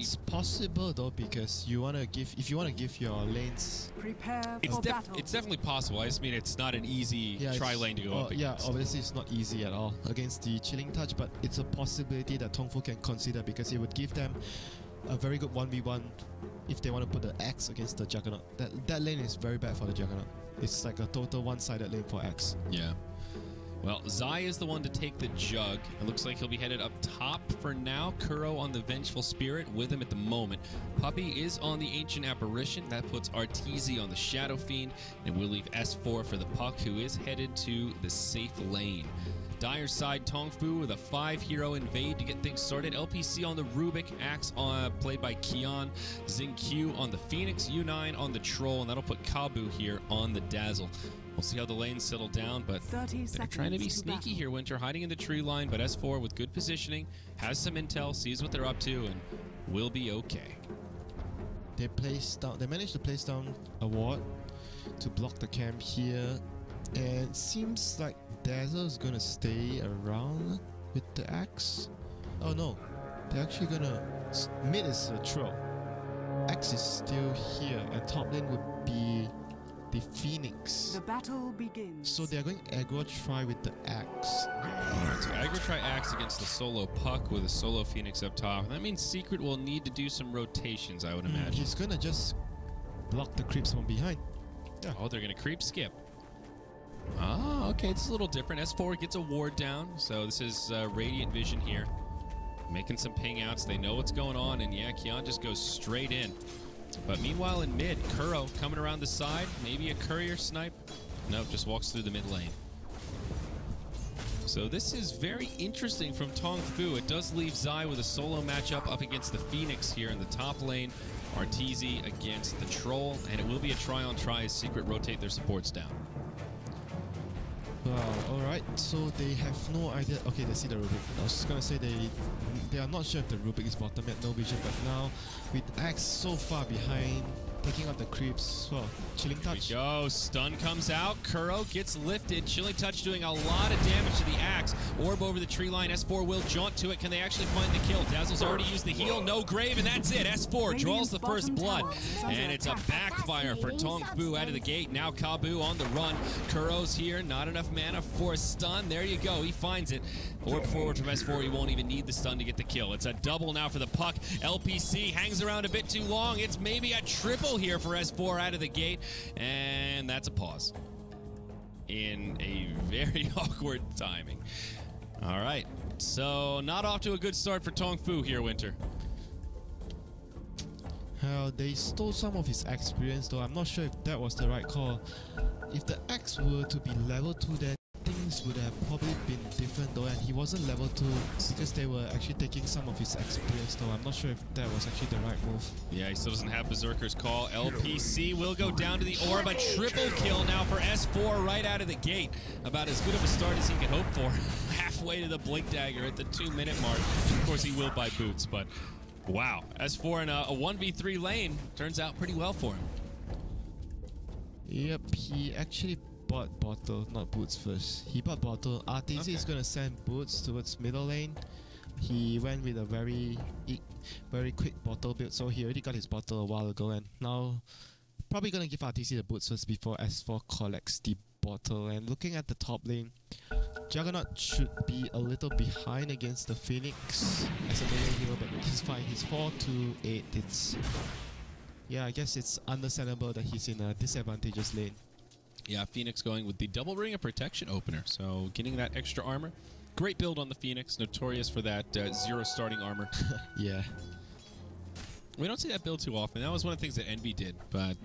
It's possible though, because you wanna give, if you wanna give your lanes. Prepare for battle. It's definitely possible. I just mean it's not an easy tri-lane to go up against. Yeah, obviously it's not easy at all against the Chilling Touch, but it's a possibility that TongFU can consider, because it would give them a very good 1v1 if they want to put the Axe against the Juggernaut. That lane is very bad for the Juggernaut. It's like a total one-sided lane for Axe. Yeah. Well, Zai is the one to take the Jug. It looks like he'll be headed up top for now. Kuro on the Vengeful Spirit with him at the moment. Puppey is on the Ancient Apparition. That puts Arteezy on the Shadow Fiend. And we'll leave S4 for the Puck, who is headed to the safe lane. Dire side, TongFU with a 5-hero invade to get things started. LPC on the Rubik, Axe played by Kian, Xingqiu on the Phoenix, U9 on the Troll, and that'll put Kabu here on the Dazzle. We'll see how the lanes settle down, but they're trying to be sneaky here, Winter, hiding in the tree line, but S4 with good positioning, has some intel, sees what they're up to, and will be okay. They managed to place down a ward to block the camp here, and it seems like Dazzle is gonna stay around with the Axe. Oh no, they're actually gonna... Mid is a Troll. Axe is still here, and top lane would be the Phoenix. The battle begins. So they're going aggro try with the Axe. Alright, so aggro try Axe against the solo Puck with a solo Phoenix up top. That means Secret will need to do some rotations, I would imagine. He's gonna just block the creeps from behind. Yeah. Oh, they're gonna creep skip. Ah, okay, it's a little different. S4 gets a ward down, so this is Radiant Vision here. Making some ping outs, they know what's going on, and yeah, Kian just goes straight in. But meanwhile in mid, Kuro coming around the side, maybe a courier snipe. Nope, just walks through the mid lane. So this is very interesting from TongFU. It does leave Zai with a solo matchup up against the Phoenix here in the top lane. Arteezy against the Troll, and it will be a try-on-try as Secret rotate their supports down. Wow, alright, so they have no idea. Okay, they see the Rubik. I was just gonna say they are not sure if the Rubik is bottom at no vision, but now with Axe so far behind, taking out the creeps, well, Chilling Touch. Here we go, stun comes out, Kuro gets lifted, Chilling Touch doing a lot of damage to the Axe. Orb over the tree line, S4 will jaunt to it, can they actually find the kill? Dazzle's already used the heal, no grave, and that's it. S4 draws the first blood, and it's a backfire for TongFU out of the gate. Now Kabu on the run, Kuro's here, not enough mana for a stun, there you go, he finds it. Orb forward from S4, he won't even need the stun to get the kill. It's a double now for the Puck. LPC hangs around a bit too long, it's maybe a triple here for S4 out of the gate, and that's a pause in a very awkward timing. All right, so not off to a good start for TongFU here, Winter. They stole some of his experience though. I'm not sure if that was the right call. If the Axe were to be level 2, then things would have probably been different though, and he wasn't level 2 because they were actually taking some of his experience though. I'm not sure if that was actually the right move. Yeah, he still doesn't have Berserker's call. LPC will go down to the orb. A triple kill now for S4 right out of the gate. About as good of a start as he could hope for. Halfway to the Blink Dagger at the 2-minute mark. Of course, he will buy boots, but wow. S4 in a 1v3 lane turns out pretty well for him. Yep, he actually bought bottle, not boots first. He bought bottle. Arteezy is going to send boots towards middle lane. He went with a very quick bottle build, so he already got his bottle a while ago, and now probably going to give Arteezy the boots first before S4 collects the bottle. And looking at the top lane, Juggernaut should be a little behind against the Phoenix as a melee hero, but he's fine. He's 4-8. Yeah, I guess it's understandable that he's in a disadvantageous lane. Yeah, Phoenix going with the double ring of protection opener, so getting that extra armor. Great build on the Phoenix, notorious for that 0 starting armor. Yeah. We don't see that build too often. That was one of the things that Envy did, but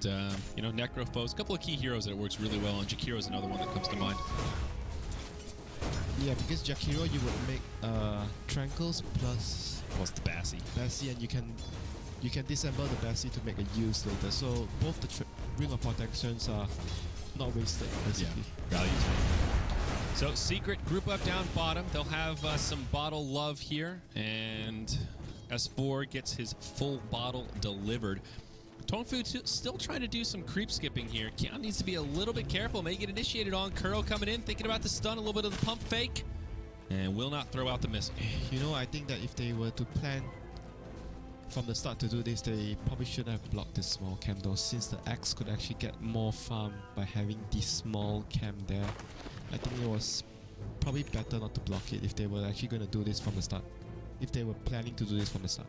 you know, Necrophos, a couple of key heroes that it works really well on. Jakiro is another one that comes to mind. Yeah, because Jakiro you would make Tranquils plus the Bassi. Bassi, and you can disassemble the Bassi to make a use later. So both the Ring of Protections are not wasted, basically. Yeah, value time. So Secret group up down bottom. They'll have some bottle love here, and S4 gets his full bottle delivered. TongFU still trying to do some creep skipping here. Kian needs to be a little bit careful. May get initiated on. Kuro coming in, thinking about the stun, a little bit of the pump fake, and will not throw out the missile. You know, I think that if they were to plan from the start to do this, they probably shouldn't have blocked this small cam though, since the axe could actually get more farm by having this small cam there. I think it was probably better not to block it if they were actually going to do this from the start. If they were planning to do this from the start.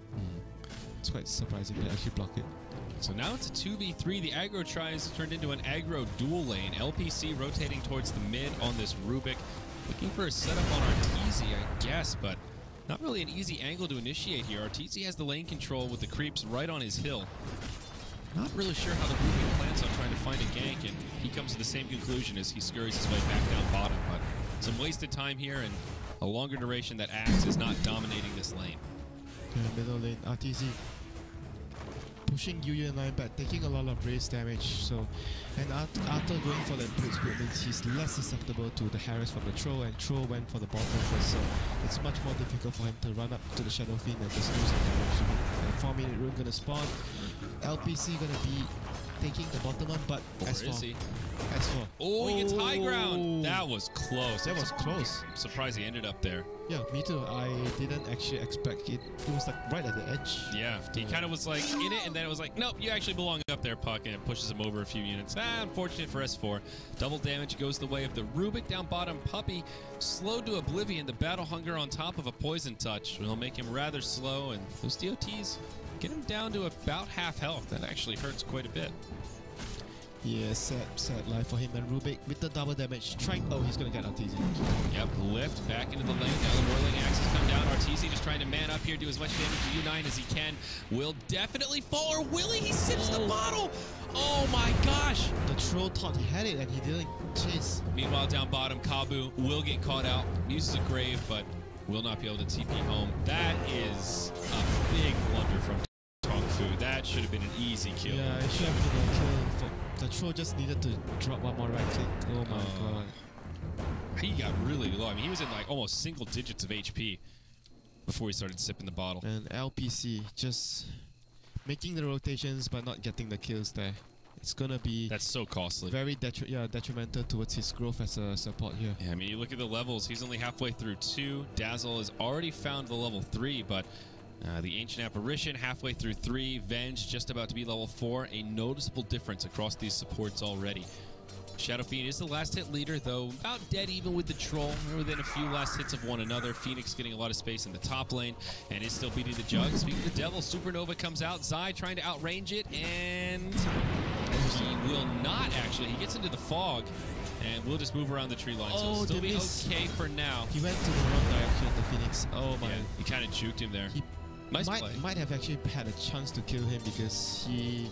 It's quite surprising they actually block it. So now it's a 2v3. The aggro tries turned into an aggro dual lane. LPC rotating towards the mid on this Rubik. Looking for a setup on Arteezy, I guess, but not really an easy angle to initiate here. Arteezy has the lane control with the creeps right on his hill. Not really sure how the Rubik plans on trying to find a gank, and he comes to the same conclusion as he scurries his way back down bottom. But some wasted time here and a longer duration that Axe is not dominating this lane. Middle lane, Arteezy pushing Yu in line but taking a lot of raise damage. So, and Artour going for that blitz means he's less susceptible to the harass from the throw, and throw went for the bottom first, so it's much more difficult for him to run up to the Shadow Fiend and just do some damage. And 4-minute rune gonna spawn. LPC gonna be taking the bottom one, but S4. Oh, he gets high ground. That was close. That was close. I'm surprised he ended up there. Yeah, me too. I didn't actually expect it. It was like right at the edge. Yeah, he kind of was like in it, and then it was like, nope, you actually belong up there, Puck, and it pushes him over a few units. Unfortunate for S4. Double damage goes the way of the Rubik down bottom. Puppy slowed to oblivion. The battle hunger on top of a poison touch will make him rather slow, and those DOTs get him down to about half health. That actually hurts quite a bit. Yeah, sad life for him. And Rubik with the double damage, trying. Oh, he's gonna get Arteezy. Yep, lift back into the lane. Now the whirling axes come down. Arteezy just trying to man up here, do as much damage to U9 as he can. Will definitely fall, or will he? He sips the bottle. Oh my gosh! The troll thought he had it and he didn't chase. Meanwhile, down bottom, Kabu will get caught out. Uses a grave, but will not be able to TP home. That is a big blunder from TongFU. That should have been an easy kill. Yeah, it should have been a kill. The troll just needed to drop one more right click. Oh my god. He got really low. I mean, he was in like almost single digits of HP before he started sipping the bottle. And LPC just making the rotations but not getting the kills there. It's gonna be... That's so costly. Very detrimental towards his growth as a support here. Yeah, I mean, you look at the levels. He's only halfway through 2. Dazzle has already found the level 3, but... the Ancient Apparition halfway through 3, Venge just about to be level 4. A noticeable difference across these supports already. Shadow Fiend is the last hit leader, though about dead even with the Troll. They're within a few last hits of one another. Phoenix getting a lot of space in the top lane and is still beating the Jug. Speaking of the Devil, Supernova comes out. Zai trying to outrange it, and he will not actually. He gets into the fog and we'll just move around the tree line. So it'll still be okay for now. He went to the wrong direction of the Phoenix. Oh my. Yeah, he kind of juked him there. Nice play. Might have actually had a chance to kill him because he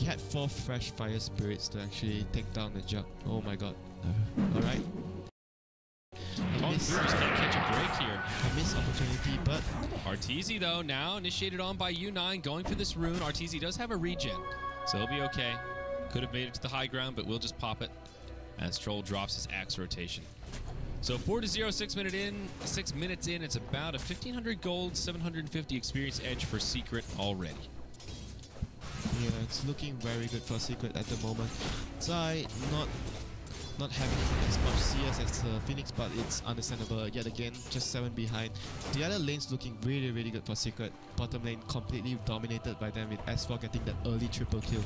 had 4 fresh fire spirits to actually take down the Jug. Oh my god. Alright. TongFU just can't catch a break here. A missed opportunity, but... Arteezy, though, now initiated on by U9, going for this rune. Arteezy does have a regen, so he'll be okay. Could have made it to the high ground, but we'll just pop it as Troll drops his axe rotation. So 4-0, 6 minutes in, it's about a 1,500 gold, 750 experience edge for Secret already. Yeah, it's looking very good for Secret at the moment. Zai not having as much CS as Phoenix, but it's understandable. Yet again, just 7 behind. The other lane's looking really, really good for Secret. Bottom lane completely dominated by them with S4 getting that early triple kill.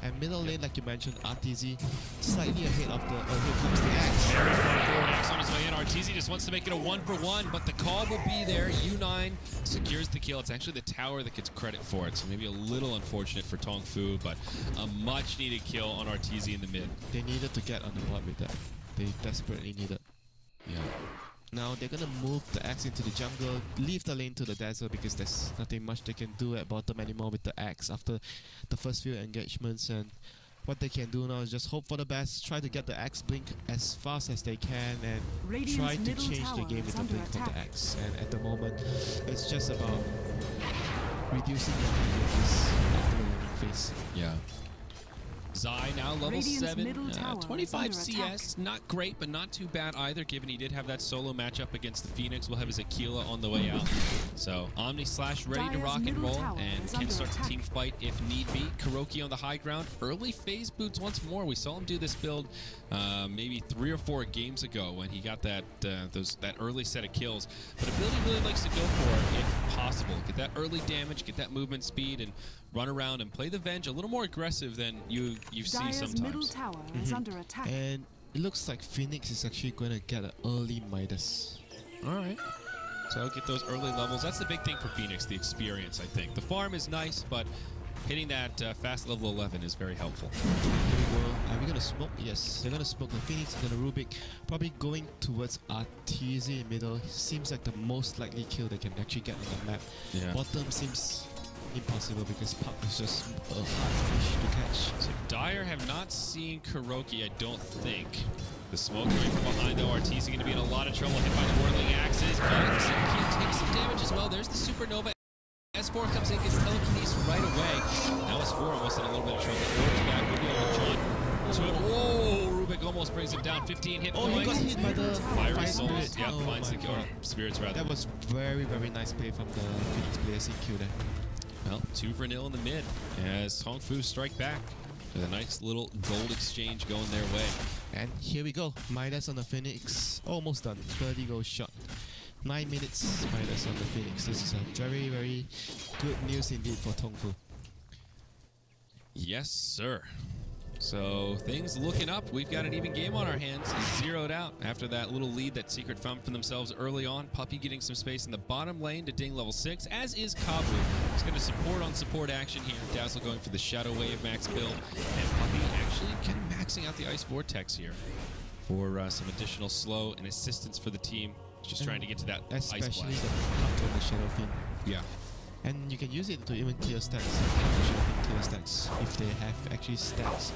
And middle lane, like you mentioned, Arteezy slightly ahead of the... Oh, here comes the axe. Very far forward axe on his way in. Arteezy just wants to make it a 1-for-1, but the call will be there. U9 secures the kill. It's actually the tower that gets credit for it, so maybe a little unfortunate for TongFU, but a much-needed kill on Arteezy in the mid. They needed to get on the board with that. They desperately needed. Yeah. Now they're gonna move the axe into the jungle, leave the lane to the Dazzle because there's nothing much they can do at bottom anymore with the axe after the first few engagements, and what they can do now is just hope for the best, try to get the axe blink as fast as they can, and try to change the game with the blink of the axe. And at the moment, it's just about reducing the casualties after the laning phase. Yeah. Zai now level Radiant's 7, middle tower is 25 under CS. Not great, but not too bad either, given he did have that solo matchup against the Phoenix. We'll have his Aquila on the way out. So Omni Slash ready to Dire's rock and middle roll tower and is can under start the attack. team fight if need be. Kuroki on the high ground. Early phase boots once more. We saw him do this build maybe 3 or 4 games ago when he got that that early set of kills. But a build he really likes to go for if possible. Get that early damage, get that movement speed, and run around and play the Venge a little more aggressive than you see Dire's sometimes. middle tower is under attack. And it looks like Phoenix is actually going to get an early Midas. All right. So get those early levels. That's the big thing for Phoenix, the experience, I think. The farm is nice, but hitting that fast level 11 is very helpful. Here we go. Are we going to smoke? Yes, they're going to smoke the Phoenix and the Rubik. Probably going towards Arteezy in middle. Seems like the most likely kill they can actually get on the map. Yeah. Bottom seems impossible because Puck is just a hard fish to catch. So Dire have not seen Kuroki, I don't think. The smoke coming from behind, though. Arteezy going to be in a lot of trouble, hit by the whirling axes, but he takes some damage as well. There's the supernova. S4 comes in, gets telekinesis right away. Now S4 almost in a little bit of trouble. Forge back, will be able to join. Whoa! Rubik almost brings him down. 15 hit points. Oh, he got hit by the Fiery Soul. Spirit. Yeah, Oh finds the my kill. God. Spirits, rather. That was very, very nice play from the Phoenix players in Q there. Well, 2-0 in the mid as TongFU strike back. With a nice little gold exchange going their way. And here we go. Midas on the Phoenix. Almost done. 30 goal shot. 9 minutes Midas on the Phoenix. This is a very, very good news indeed for TongFU. Yes, sir. So things looking up. We've got an even game on our hands. Zeroed out after that little lead that Secret found for themselves early on. Puppy getting some space in the bottom lane to ding level 6, as is Kabu. He's going to support on support action here. Dazzle going for the Shadow Wave max build. And Puppy actually kind of maxing out the Ice Vortex here for some additional slow and assistance for the team. Just trying to get to that Ice Blast. Especially the Puck and the Shadow Fiend. Yeah. And you can use it to even clear stacks. Shadow Fiend clear stacks if they have actually stacks.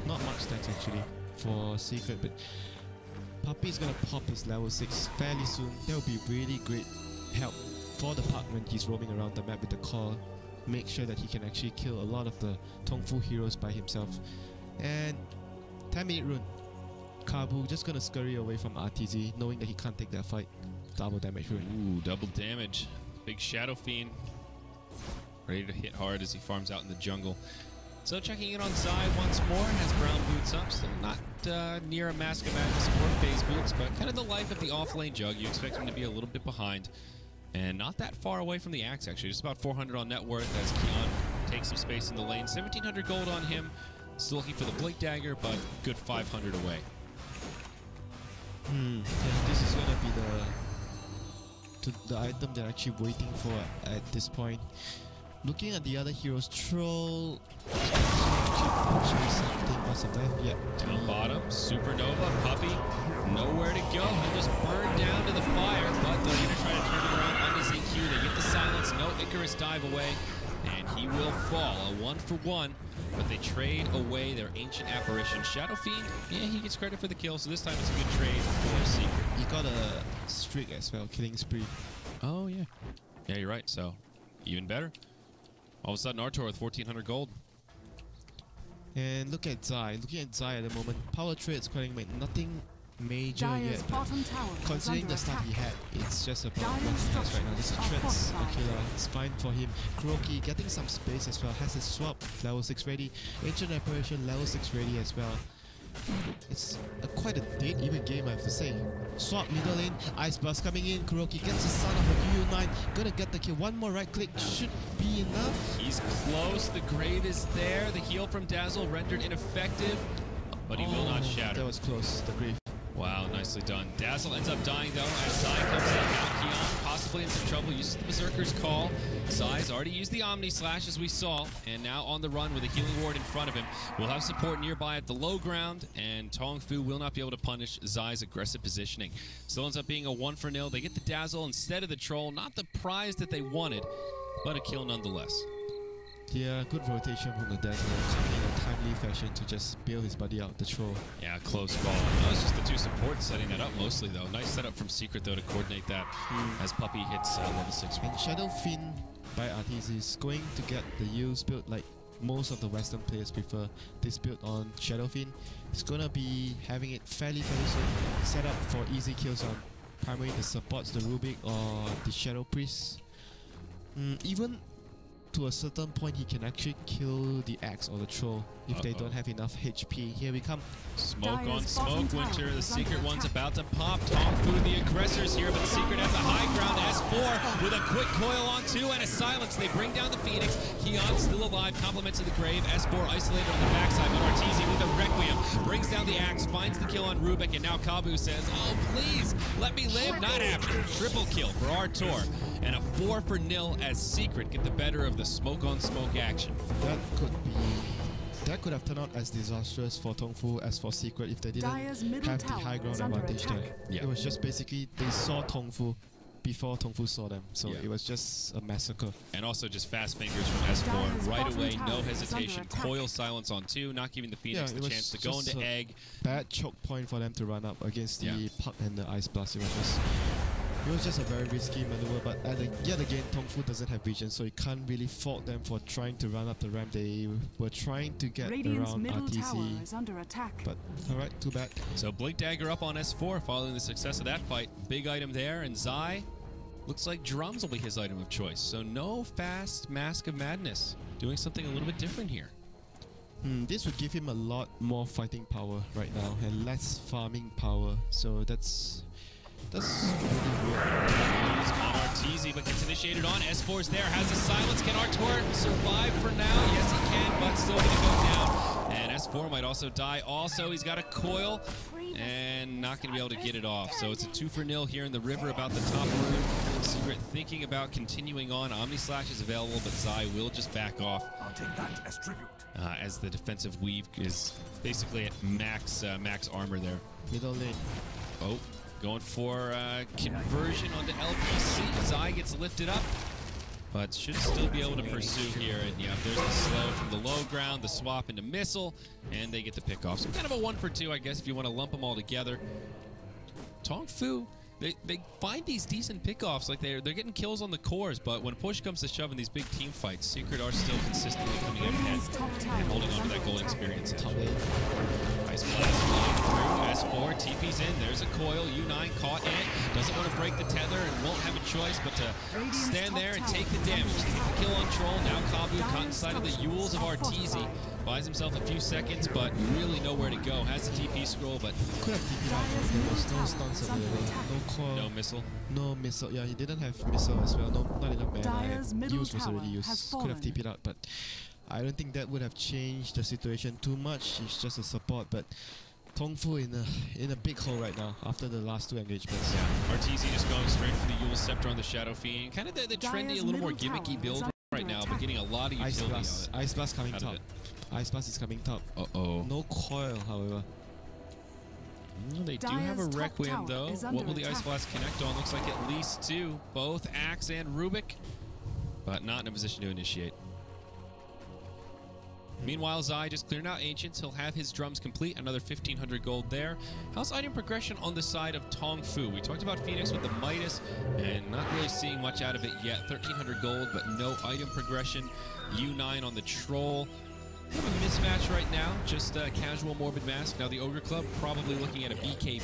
Not much stacks actually for Secret, but Puppy's gonna pop his level 6 fairly soon. That will be really great help for the Puck when he's roaming around the map with the call. Make sure that he can actually kill a lot of the TongFU heroes by himself. And 10-minute rune. Kabu just gonna scurry away from Arteezy, knowing that he can't take that fight. Double damage rune. Ooh, double damage. Big Shadow Fiend. Ready to hit hard as he farms out in the jungle. So checking in on Zai once more, has brown boots up, still not near a Mask of Madness or phase boots, but kind of the life of the off-lane Jug. You expect him to be a little bit behind, and not that far away from the axe actually, just about 400 on net worth as Keon takes some space in the lane. 1,700 gold on him, still looking for the Blink Dagger, but good 500 away. Yeah, this is gonna be the item they're actually waiting for at this point. Looking at the other heroes, Troll actually something must have done. Yeah. Down bottom, Supernova, Puppy, nowhere to go. He'll just burn down to the fire, but they're going to try to turn it around on his EQ. They get the silence, no Icarus dive away, and he will fall. A 1-for-1, but they trade away their ancient apparition. Shadow Fiend, yeah, he gets credit for the kill, so this time it's a good trade for Secret. He got a streak as well, killing spree. Oh, yeah. Yeah, you're right, so even better. All of a sudden, Artour with 1,400 gold. And look at Zai. Looking at Zai at the moment, power trade's quite nothing major Dire's yet. bottom tower is Considering under the stuff attack. he had, it's just about Dire's what he has right now. structures This is are Treads, fortified. Aquila, it's fine for him. Kuroki getting some space as well, has his swap level 6 ready. Ancient Apparition level 6 ready as well. It's quite a dead even game, I have to say. Swap middle lane, Ice Blast coming in. Kuroki gets the son of a UU9, gonna get the kill. One more right click should be enough. He's close. The grave is there. The heal from Dazzle rendered ineffective, but he will not shatter. That was close, the grave. Wow, nicely done. Dazzle ends up dying though as Zai comes in. Now Keon possibly in some trouble. Uses the Berserker's Call. Zai's already used the Omni Slash as we saw, and now on the run with a healing ward in front of him. We'll have support nearby at the low ground, and TongFU will not be able to punish Zai's aggressive positioning. Still ends up being a 1-for-0. They get the Dazzle instead of the Troll. Not the prize that they wanted, but a kill nonetheless. Yeah, good rotation from the Dazzle, coming in a timely fashion to just bail his buddy out, the Troll. Yeah, close call. That was just the two supports setting that up mostly, though. Nice setup from Secret, though, to coordinate that as Puppy hits level 6. And Shadow Fiend by Arteezy is going to get the use build like most of the Western players prefer this build on Shadow Fiend. It's gonna be having it fairly soon, set up for easy kills on primarily the supports, the Rubik or the Shadow Priest. Even to a certain point, he can actually kill the Axe or the Troll if they don't have enough HP. Here we come. Smoke on smoke, Winter. The Secret one's about to pop. TongFU, the aggressors here, but the Secret has a high ground. S4 with a quick coil on 2 and a silence. They bring down the Phoenix. Keon still alive, compliments of the grave. S4 isolated on the backside, but Arteezy with a Requiem brings down the Axe, finds the kill on Rubik, and now Kabu says, oh, please, let me live. Not happening. Triple kill for Artour. And a 4-0 as Secret get the better of the smoke on smoke action. That could have turned out as disastrous for TongFU as for Secret if they didn't have the high ground advantage there. Yeah. It was just basically they saw TongFU before TongFU saw them, so it was just a massacre. And also just fast fingers from S4 right away, no hesitation. Coil silence on 2, not giving the Phoenix the chance to go into egg. Bad choke point for them to run up against the Puck and the Ice Blast. It was just a very risky maneuver, but yet again, TongFU doesn't have vision, so you can't really fault them for trying to run up the ramp. They were trying to get around Arteezy, but alright, too bad. So Blink Dagger up on S4 following the success of that fight. Big item there, and Zai looks like drums will be his item of choice. So no fast Mask of Madness, doing something a little bit different here. This would give him a lot more fighting power right now and less farming power, so that's really weird. On Arteezy, but gets initiated on. S4's there, has a silence. Can Artour survive for now? Yes, he can, but still gonna go down. And S4 might also die. Also, he's got a coil and not gonna be able to get it off. So it's a 2-0 here in the river about the top room. Secret thinking about continuing on. Omni Slash is available, but Zai will just back off. I'll take that as tribute. As the defensive weave is basically at max armor there. Middle lane. Oh. Going for conversion onto LPC. Zai gets lifted up, but should still be able to pursue here. And yeah, there's the slow from the low ground, the swap into missile, and they get the pick off. So kind of a 1 for 2, I guess, if you want to lump them all together. TongFU, they find these decent pickoffs. Like they're getting kills on the cores, but when push comes to shove in these big team fights, Secret are still consistently coming out ahead and holding on to that gold experience. Ice Blast flying through. S4 TP's in. There's a coil. U9 caught in it. Doesn't want to break the tether and won't have a choice but to stand there and take the damage. Take the kill on Troll. Now Kabu caught inside of the Yules of Arteezy. Buys himself a few seconds, but really nowhere to go. Has the TP scroll, but could have TP'd out. There was no stuns available. No coil. No missile. No missile. Yeah, he didn't have missile as well. No, not enough mana. Use was already used. Could have TP'd out, but I don't think that would have changed the situation too much. It's just a support, but TongFU in a big hole right now after the last 2 engagements. Yeah, Arteezy just going straight for the Yule Scepter on the Shadow Fiend. Kind of the trendy, a little more gimmicky build right now, but getting a lot of utility out of it. Ice Blast coming top. Ice Blast is coming top. Uh-oh. No coil, however. They do have a Requiem, though. What will the Ice Blast connect on? Looks like at least 2. Both Axe and Rubik, but not in a position to initiate. Meanwhile, Zai just clearing out Ancients. He'll have his drums complete. Another 1,500 gold there. How's item progression on the side of TongFU? We talked about Phoenix with the Midas, and not really seeing much out of it yet. 1,300 gold, but no item progression. U9 on the Troll. Kind of a mismatch right now. Just a casual Morbid Mask. Now the Ogre Club probably looking at a BKB,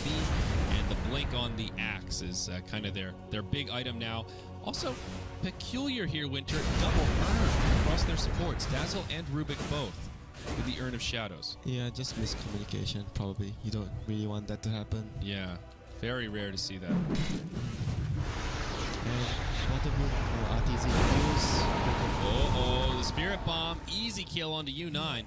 and the Blink on the Axe is kind of their big item now. Also, peculiar here, Winter, double Urn across their supports. Dazzle and Rubik both with the Urn of Shadows. Yeah, just miscommunication, probably. You don't really want that to happen. Yeah, very rare to see that. And bottom move for Arteezy use. Oh, the Spirit Bomb. Easy kill onto U9.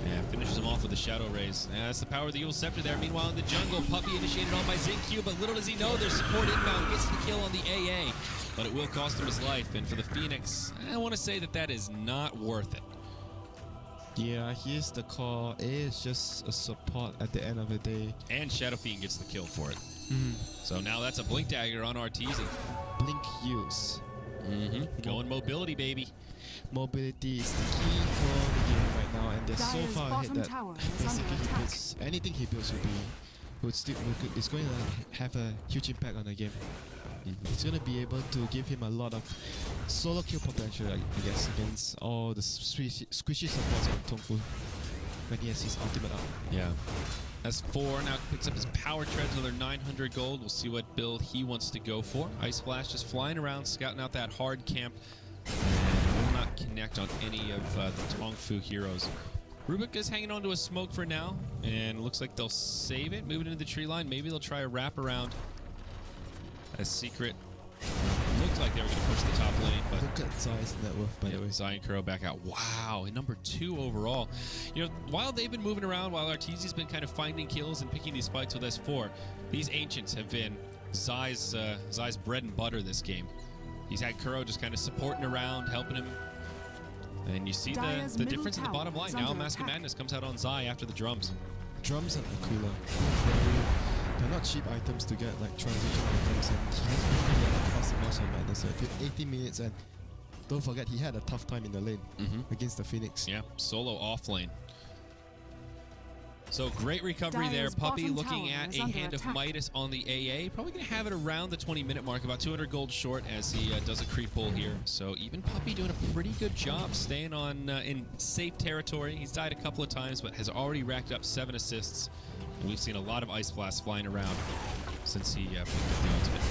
Yeah, finishes him off with the Shadow Rays. Yeah, that's the power of the Yule Scepter there. Meanwhile, in the jungle, Puppy initiated on by ZinQ, but little does he know there's support inbound. Gets the kill on the AA, but it will cost him his life. And for the Phoenix, I want to say that is not worth it. Yeah, here's the call. A is just a support at the end of the day. And Shadow Fiend gets the kill for it. So now that's a Blink Dagger on Arteezy. Blink use. Going mobility, baby. Mobility is the key for the game right now, and they're so far ahead that basically he builds, anything he builds is going to have a huge impact on the game. It's going to be able to give him a lot of solo kill potential, I guess, against all the squishy supports on TongFU when he has his ultimate out. Yeah. S4 now picks up his power treads, another 900 gold. We'll see what build he wants to go for. Ice Flash just flying around, scouting out that hard camp. And will not connect on any of the TongFU heroes. Rubik is hanging on to a smoke for now, and it looks like they'll save it, move it into the tree line. Maybe they'll try a wrap around as Secret. Looked like they were going to push the top lane, but look at Zai's net worth, by the way. Zai and Kuro back out. Wow, number 2 overall. You know, while they've been moving around, while Arteezy's been kind of finding kills and picking these fights with S4, these Ancients have been Zai's bread and butter this game. He's had Kuro just kind of supporting around, helping him. And you see the difference in the bottom line. Now Mask of Madness comes out on Zai after the drums. Drums and Aquila. They're not cheap items to get, like transition items, and he has been really fast Mask of Madness. So 80 minutes, and don't forget he had a tough time in the lane against the Phoenix. Yeah, solo off lane. So great recovery there. Puppy looking at a hand of Midas on the AA. Probably going to have it around the 20-minute mark, about 200 gold short as he does a creep pull here. So even Puppy doing a pretty good job staying on in safe territory. He's died a couple of times, but has already racked up 7 assists. And we've seen a lot of Ice Blasts flying around since he picked up the ultimate.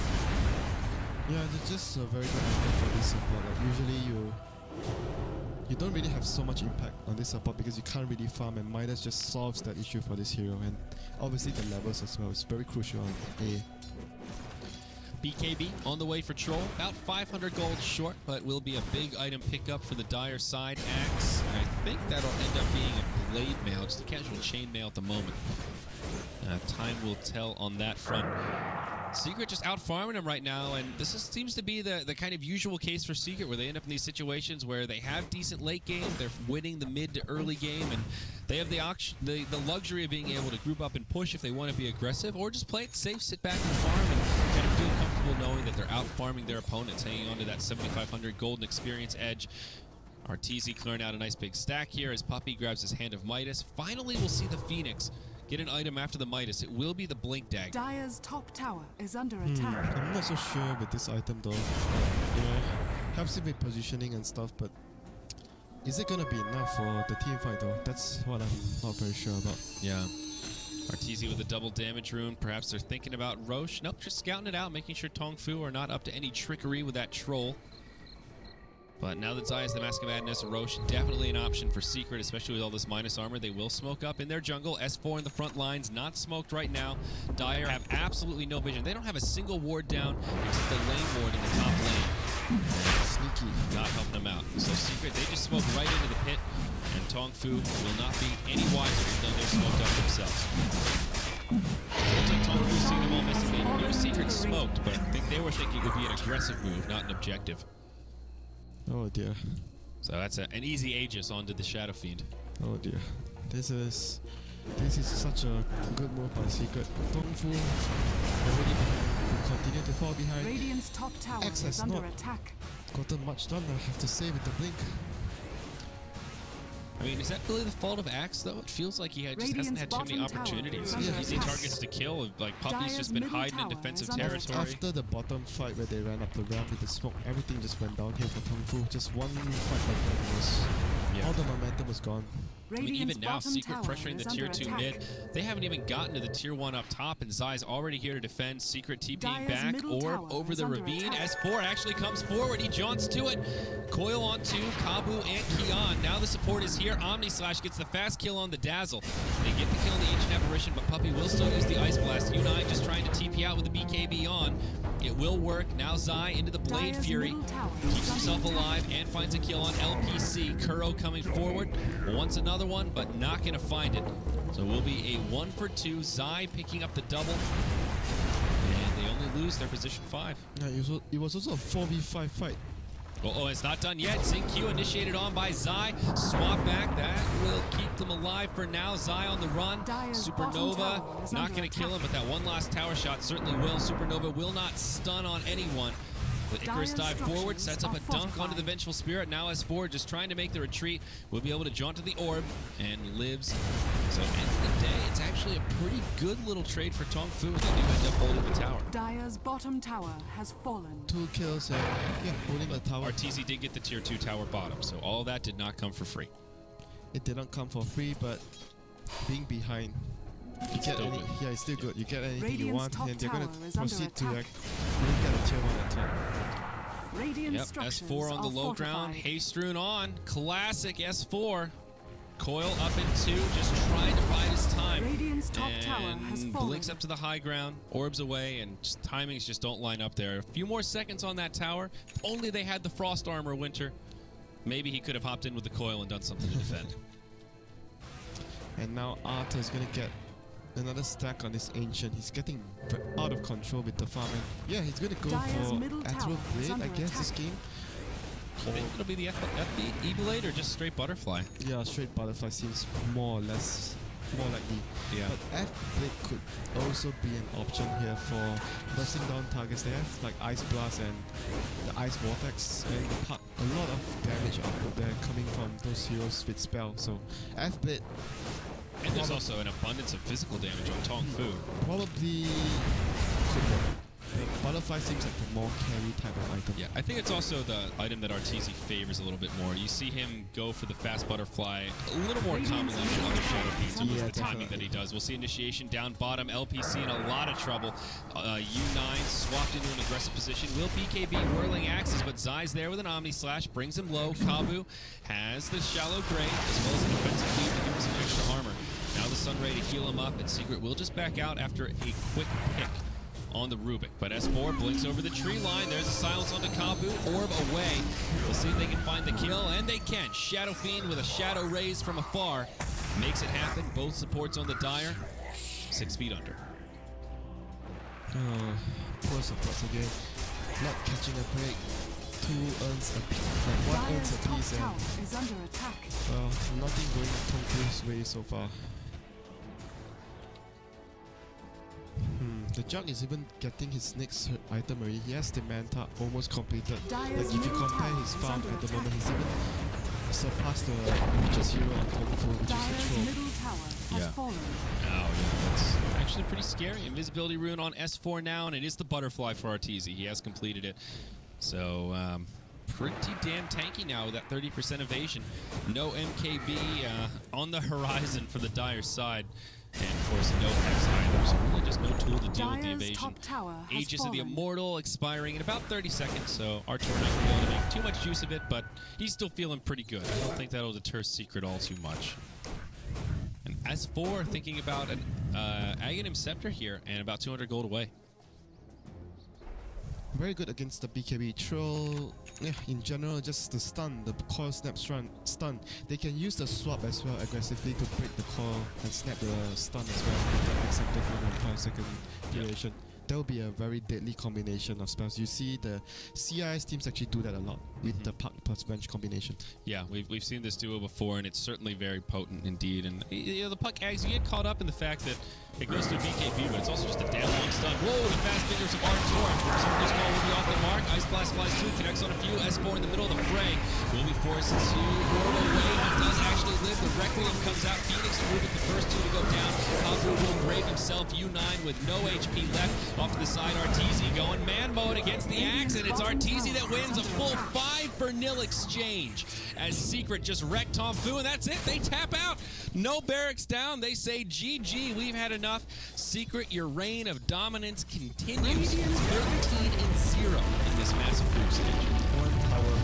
Yeah, it's just a very good item for this support. Like usually you don't really have so much impact on this support because you can't really farm, and Midas just solves that issue for this hero, and obviously the levels as well is very crucial on A. BKB on the way for Troll, about 500 gold short, but will be a big item pickup for the Dire side. Axe, I think that'll end up being a blade mail, just a casual chain mail at the moment. Time will tell on that front. Secret just out farming him right now, and this seems to be the kind of usual case for Secret, where they end up in these situations where they have decent late game, they're winning the mid to early game, and they have the luxury of being able to group up and push if they want to be aggressive, or just play it safe, sit back and farm, and kind of feel comfortable knowing that they're out farming their opponents, hanging on to that 7,500 golden experience edge. Arteezy clearing out a nice big stack here as Puppy grabs his hand of Midas. Finally, we'll see the Phoenix get an item after the Midas. It will be the Blink Dagger. Dire's top tower is under attack. I'm not so sure with this item though. You know, helps him with positioning and stuff, but is it gonna be enough for the team fight though? That's what I'm not very sure about. Yeah. Arteezy with a double damage rune. Perhaps they're thinking about Roche. Nope, just scouting it out, making sure TongFU are not up to any trickery with that troll. But now that Zai has the Mask of Madness, Roche definitely an option for Secret, especially with all this minus armor. They will smoke up in their jungle. S4 in the front lines, not smoked right now. Dire have absolutely no vision. They don't have a single ward down except the lane ward in the top lane. Sneaky. Not helping them out. So Secret, they just smoke right into the pit, and TongFU will not be any wiser even though they're smoked up themselves. Looks like TongFU seeing them all missing. They knew Secret smoked, but I think they were thinking it would be an aggressive move, not an objective. Oh dear. So that's an easy Aegis onto the Shadow Fiend. Oh dear. This is such a good move by Secret. TongFU already continue to fall behind. Radiant's top tower is under attack. Gotten much done, I have to say, with the blink. I mean, is that really the fault of Axe, though? It feels like he just hasn't had too many opportunities. Easy targets to kill. Like, Puppy's just been hiding in defensive territory. After the bottom fight where they ran up the ramp with the smoke, everything just went downhill for TongFU. Just one fight like that was... Yeah. All the momentum was gone. I mean, even now, Secret pressuring the tier 2 mid. They haven't even gotten to the tier 1 up top, and Zai's already here to defend. Secret TPing back, or over the ravine. S4 actually comes forward. He jaunts to it. Coil on 2, Kabu and Kian. Now the support is here. Omni Slash gets the fast kill on the Dazzle. They get the kill on the Ancient Apparition, but Puppy will still use the Ice Blast. U9 just trying to TP out with the BKB on. It will work. Now Zai into the Blade Fury. Keeps himself alive and finds a kill on LPC. Kuro coming forward. Wants another one, but not going to find it. So we'll be a 1 for 2. Zai picking up the double. And they only lose their position 5. Yeah, it was also a 4v5 fight. Oh, it's not done yet. Xingqiu initiated on by Zai. Swap back. That will keep them alive for now. Zai on the run. Supernova not going to kill him, but that one last tower shot certainly will. Supernova will not stun on anyone. The Icarus dive forward, sets up a dunk onto the Vengeful Spirit. Now S4 just trying to make the retreat. Will be able to jaunt to the orb and lives. So at the end of the day, it's actually a pretty good little trade for TongFU. They do end up holding the tower. Dire's bottom tower has fallen. 2 kills and holding the tower. Arteezy did get the tier 2 tower bottom, so all that did not come for free. It did not come for free, but being behind, you get any, it's still good. You get anything you want, and they're going to proceed to like, really get a tier 1 attack. Radiant Yep, S4 on the low ground. Haste rune on. Classic S4. Coil up in 2, just trying to bide his time. Radiant's top tower has fallen. Blinks up to the high ground, orbs away, and just timings just don't line up there. A few more seconds on that tower. If only they had the frost armor, Winter. Maybe he could have hopped in with the coil and done something to defend. And now Artour is going to get another stack on this Ancient. He's getting out of control with the farming. Yeah, he's going to go for Artour Blade, I guess, this game. I think it'll be the FB E-Blade or just straight Butterfly? Yeah, straight Butterfly seems more or less more likely. Yeah. But F-Blade could also be an option here for bursting down targets. They have like Ice Blast and the Ice Vortex and the Puck. A lot of damage output there coming from those heroes with spell. So F-Blade. And there's also an abundance of physical damage on TongFU. Probably could work. Butterfly seems like the more carry type of item. Yeah, I think it's also the item that Arteezy favors a little bit more. You see him go for the fast Butterfly a little more commonly than other Shadow Fiends. So the timing that he does. We'll see initiation down bottom. LPC in a lot of trouble. U9 swapped into an aggressive position. Will BKB whirling axes, but Zai's there with an Omni Slash, brings him low. Kabu has the shallow grave as well as an defensive lead to give him some extra armor. Now the Sunray to heal him up, and Secret will just back out after a quick pick on the Rubik. But S4 blinks over the tree line. There's a silence on the Kabu. Orb away. We'll see if they can find the kill, and they can. Shadow Fiend with a shadow raise from afar makes it happen. Both supports on the Dire. 6 feet under. Oh, poor supports again. Not catching a break. 2 earns a piece. Like 1 earns a piece, and is under attack. Well, nothing going TongFU's way so far. The Jug is even getting his next item already. He has the Manta almost completed. Like if you compare his farm at the moment, he's even surpassed the richest hero on TongFU, which is the Troll. Yeah. Oh yeah, that's actually pretty scary. Invisibility rune on S4 now, and it is the Butterfly for Arteezy. He has completed it. So pretty damn tanky now with that 30% evasion. No MKB on the horizon for the Dire side. And of course, no Hex either, so really just no tool to deal with the evasion. Aegis of the Immortal expiring in about 30 seconds, so Artour not going to be able to make too much use of it, but he's still feeling pretty good. I don't think that'll deter Secret all too much. And S4 thinking about an Aghanim Scepter here, and about 200 gold away. Very good against the BKB. Troll, yeah, in general, just the stun, the coil snap stun. They can use the swap as well aggressively to break the coil and snap the stun as well. That accepted for the 5-second duration. That will be a very deadly combination of spells. You see the CIS teams actually do that a lot with the Puck plus Venge combination. Yeah, we've seen this duo before, and it's certainly very potent indeed. And you know, the Puck Ags, you get caught up in the fact that it goes to BKB, but it's also just a damn long stun. Whoa, the fast fingers of Artour. Circle's ball will be off the mark. Ice Blast flies through, connects on a few. S4 in the middle of the fray. Will be forced to roll away. He does actually live. The Requiem comes out. Phoenix and Rubik, the first 2 to go down. Kabu will grave himself. U9 with no HP left. Off to the side, Arteezy going man mode against the Axe, and it's Arteezy that wins a full 5-for-0 exchange as Secret just wrecked TongFU, and that's it. They tap out. No barracks down. They say GG. We've had enough. Secret, your reign of dominance continues. 13-0 in this massive group stage. 1 tower.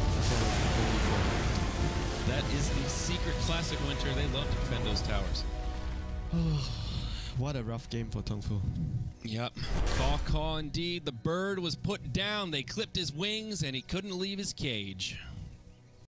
That is the Secret Classic Winter. They love to defend those towers. What a rough game for TongFU. Yep. Caw indeed. The bird was put down. They clipped his wings, and he couldn't leave his cage.